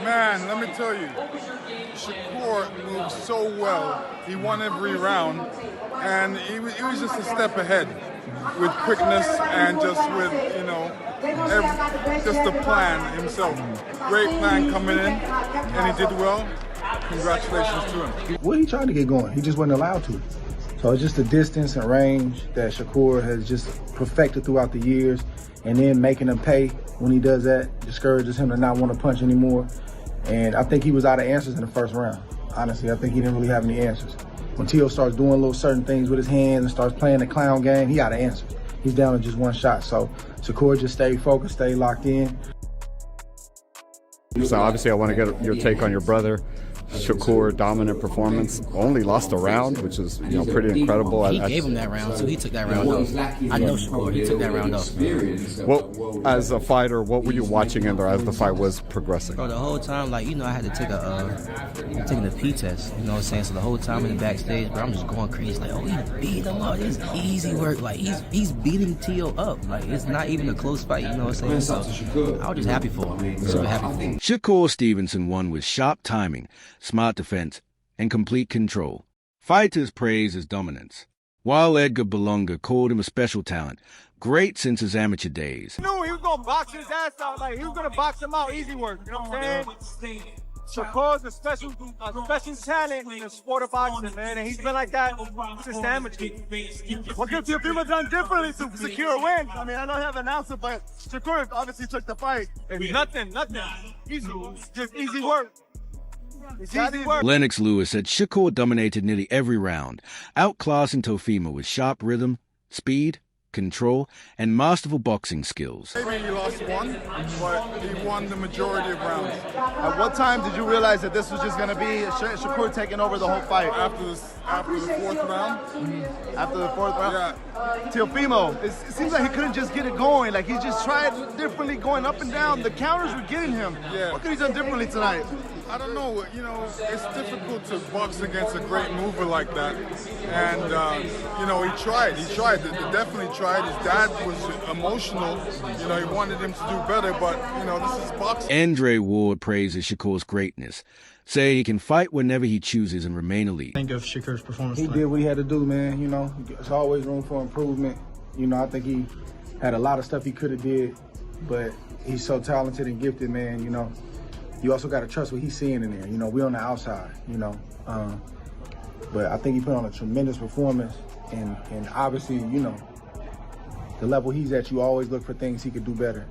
Man, let me tell you, Shakur moved so well. He won every round, and he was just a step ahead with quickness and just with, just the plan himself. Great plan coming in, and he did well. Congratulations to him. Well, he tried to get going. He just wasn't allowed to. So it's just the distance and range that Shakur has just perfected throughout the years, and then making him pay when he does that discourages him to not want to punch anymore. And I think he was out of answers in the first round. Honestly, I think he didn't really have any answers. When Tio starts doing little certain things with his hands and starts playing the clown game, he out of answers. He's down to just one shot. So Shakur just stayed focused, stayed locked in. So obviously I want to get your take on your brother. Shakur, dominant performance, only lost a round, which is pretty incredible. He gave him that round, so he took that round off. I know Shakur, he took that round off. Well, as a fighter, what were you watching in there as the fight was progressing? Bro, the whole time, I had to take taking the P test, you know what I'm saying? So the whole time in the backstage, bro, I'm just going crazy, he beat him up. It's easy work, he's beating Tio up. It's not even a close fight, you know what I'm saying? So I was just happy for him, super happy for him. Shakur Stevenson won with sharp timing, smart defense, and complete control. Fighters praise his dominance, while Edgar Belonga called him a special talent, great since his amateur days. He knew he was going to box his ass out, he was going to box him out, easy work, you know what I'm saying? Shakur's a special talent in the sport of boxing, man, and he's been like that since the amateur. What could Teofimo done differently to secure a win? I know I have an answer, but Shakur obviously took the fight. It's nothing. Easy, just easy work. Lennox Lewis said Shakur dominated nearly every round, outclassing Teofimo with sharp rhythm, speed, control, and masterful boxing skills. Maybe he lost one, but he won the majority of rounds. At what time did you realize that this was just going to be Shakur taking over the whole fight? After the fourth round. After the fourth round? Yeah. Teofimo, it seems like he couldn't just get it going. He just tried differently going up and down. The counters were getting him. Yeah. What could he done differently tonight? I don't know. It's difficult to box against a great mover like that. And, he tried. He definitely tried. His dad was emotional. He wanted him to do better, but, this is boxing. Andre Ward praises Shakur's greatness, saying he can fight whenever he chooses and remain elite. Think of Shakur's performance. He did what he had to do, man. There's always room for improvement. I think he had a lot of stuff he could have did, but he's so talented and gifted, man. You also got to trust what he's seeing in there. We're on the outside, but I think he put on a tremendous performance, and obviously, the level he's at, you always look for things he could do better,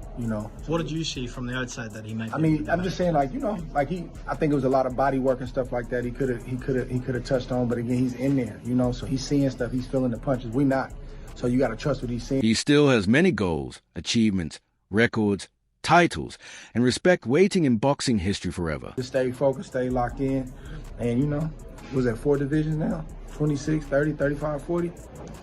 What did you see from the outside that he might? I'm just saying, I think it was a lot of body work and stuff like that. He could have touched on, but again, he's in there, so he's seeing stuff, he's feeling the punches. We not, so you got to trust what he's seeing. He still has many goals, achievements, records, titles, and respect waiting in boxing history forever. Just stay focused, stay locked in, and was that 4 divisions now? 26, 30, 35, 40?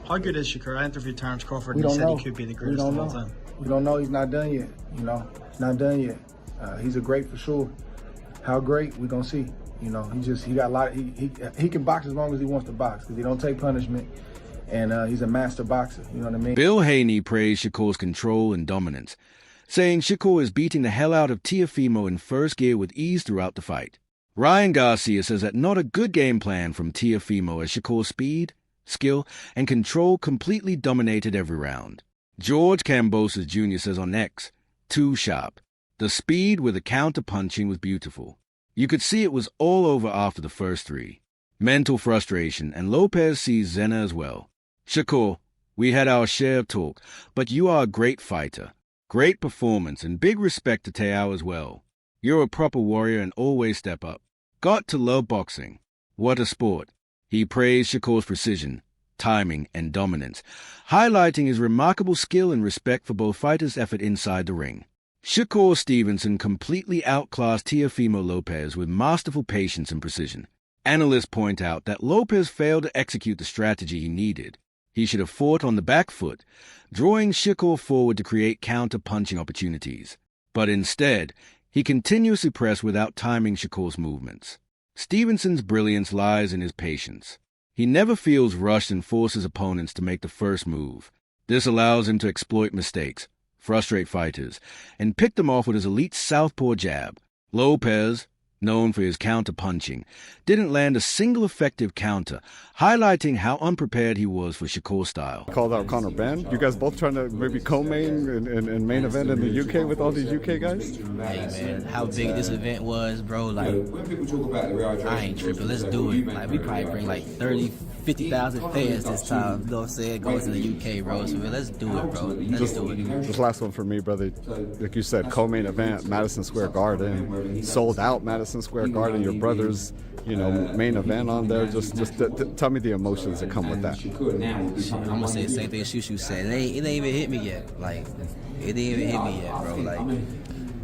How good is Shakur? I interviewed Terrence Crawford and he said know. He could be the greatest of all time. We don't know. He's not done yet. He's not done yet. He's a great for sure. How great, we're going to see. He got a lot. He can box as long as he wants to box because he don't take punishment, and he's a master boxer. You know what I mean? Bill Haney praised Shakur's control and dominance, saying Shakur is beating the hell out of Teofimo in first gear with ease throughout the fight. Ryan Garcia says that not a good game plan from Teofimo as Shakur's speed, skill, and control completely dominated every round. George Cambosis Jr. says on X, too sharp. The speed with the counter-punching was beautiful. You could see it was all over after the first 3. Mental frustration, and Lopez sees Zena as well. Shakur, we had our share of talk, but you are a great fighter. Great performance and big respect to Te'ao as well. You're a proper warrior and always step up. Got to love boxing. What a sport. He praised Shakur's precision, timing, and dominance, highlighting his remarkable skill and respect for both fighters' effort inside the ring. Shakur Stevenson completely outclassed Teofimo Lopez with masterful patience and precision. Analysts point out that Lopez failed to execute the strategy he needed. He should have fought on the back foot, drawing Shakur forward to create counter-punching opportunities. But instead, he continuously pressed without timing Shakur's movements. Stevenson's brilliance lies in his patience. He never feels rushed and forces opponents to make the first move. This allows him to exploit mistakes, frustrate fighters, and pick them off with his elite southpaw jab. Lopez, known for his counter-punching, didn't land a single effective counter, highlighting how unprepared he was for Shakur style. Called out Conor Ben. You guys both trying to maybe co-main and main event in the UK with all these UK guys? Hey man, how big this event was, bro, like, I ain't tripping, let's do it. Like, we probably bring like 30, 50,000 fans this time, you know what I'm saying, going to the UK, bro, so man, let's do it, bro, let's do it. This last one for me, brother, like you said, co-main event, Madison Square Garden, sold out Madison Square Garden, your brother's, main event on there. Just tell me the emotions that come with that. I'm gonna say the same thing Shushu said. It ain't even hit me yet. Like, it didn't even hit me yet, bro. Like,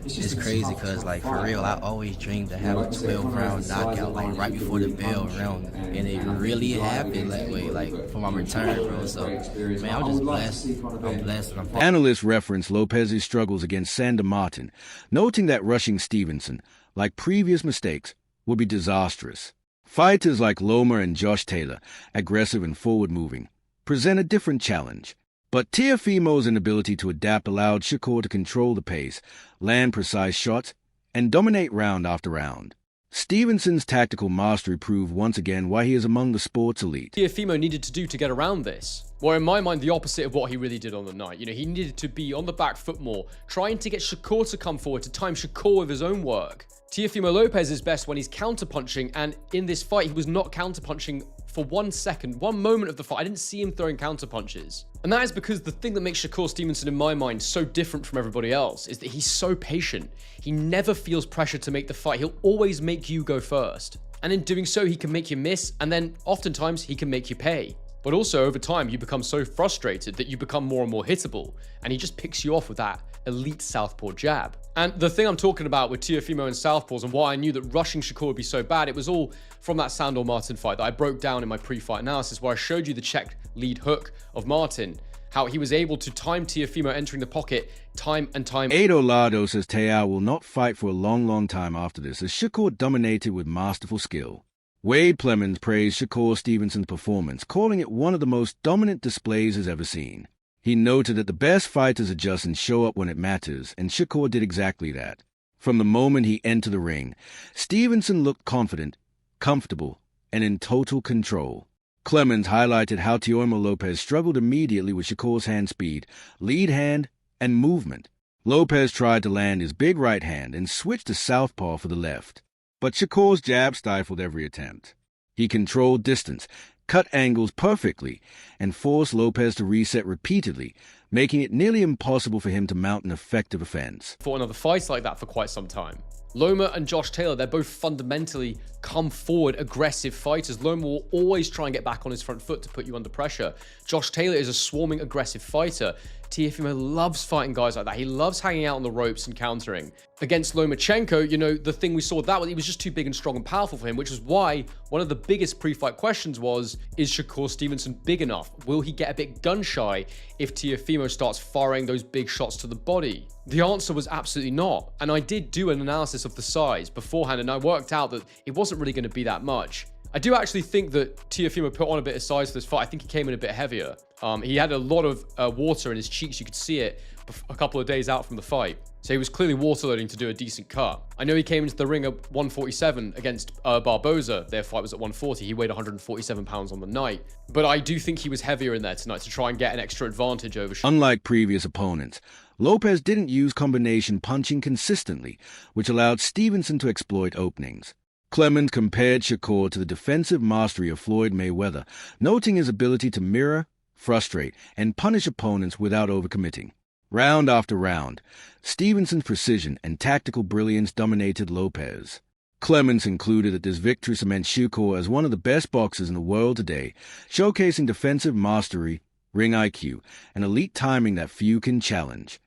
it's crazy because, like, for real, I always dreamed to have a 12-round knockout, like, right before the bell rang, and it really happened that way, like, for my return, bro. So, man, I'm just blessed. I'm blessed. And I'm Analysts reference Lopez's struggles against Sander Martin, noting that rushing Stevenson, like previous mistakes, would be disastrous. Fighters like Loma and Josh Taylor, aggressive and forward-moving, present a different challenge. But Teofimo's inability to adapt allowed Shakur to control the pace, land precise shots, and dominate round after round. Stevenson's tactical mastery proved once again why he is among the sport's elite. Teofimo needed to do to get around this? Well, in my mind, the opposite of what he really did on the night. He needed to be on the back foot more, trying to get Shakur to come forward, to time Shakur with his own work. Teofimo Lopez is best when he's counter-punching, and in this fight, he was not counter-punching for 1 second, one moment of the fight. I didn't see him throwing counter-punches. And that is because the thing that makes Shakur Stevenson, in my mind, so different from everybody else is that he's so patient. He never feels pressure to make the fight. He'll always make you go first. And in doing so, he can make you miss, and then oftentimes he can make you pay. But also, over time, you become so frustrated that you become more and more hittable, and he just picks you off with that elite southpaw jab. And the thing I'm talking about with Teofimo and southpaws and why I knew that rushing Shakur would be so bad, it was all from that Sandor Martin fight that I broke down in my pre-fight analysis, where I showed you the checked lead hook of Martin, how he was able to time Teofimo entering the pocket time and time. Edo Lado says Teao will not fight for a long time after this, as Shakur dominated with masterful skill. Wade Plemons praised Shakur Stevenson's performance, calling it one of the most dominant displays he's ever seen. He noted that the best fighters adjust and show up when it matters, and Shakur did exactly that. From the moment he entered the ring, Stevenson looked confident, comfortable, and in total control. Clemens highlighted how Teofimo Lopez struggled immediately with Shakur's hand speed, lead hand, and movement. Lopez tried to land his big right hand and switched to southpaw for the left. But Shakur's jab stifled every attempt. He controlled distance, cut angles perfectly, and forced Lopez to reset repeatedly, making it nearly impossible for him to mount an effective offense. Fought another fight like that for quite some time. Loma and Josh Taylor, they're both fundamentally come forward aggressive fighters. Loma will always try and get back on his front foot to put you under pressure. Josh Taylor is a swarming aggressive fighter. Teofimo loves fighting guys like that. He loves hanging out on the ropes and countering. Against Lomachenko, the thing we saw with that was he was just too big and strong and powerful for him, which is why one of the biggest pre-fight questions was, is Shakur Stevenson big enough? Will he get a bit gun-shy if Teofimo starts firing those big shots to the body? The answer was absolutely not. And I did do an analysis of the size beforehand, and I worked out that it wasn't really going to be that much. I do actually think that Teofimo put on a bit of size for this fight. I think he came in a bit heavier. He had a lot of water in his cheeks. You could see it a couple of days out from the fight. So he was clearly water loading to do a decent cut. I know he came into the ring at 147 against Barboza. Their fight was at 140. He weighed 147 pounds on the night. But I do think he was heavier in there tonight to try and get an extra advantage over. Unlike previous opponents, Lopez didn't use combination punching consistently, which allowed Stevenson to exploit openings. Clemens compared Shakur to the defensive mastery of Floyd Mayweather, noting his ability to mirror, frustrate, and punish opponents without overcommitting. Round after round, Stevenson's precision and tactical brilliance dominated Lopez. Clemens concluded that this victory cements Shakur as one of the best boxers in the world today, showcasing defensive mastery, ring IQ, and elite timing that few can challenge.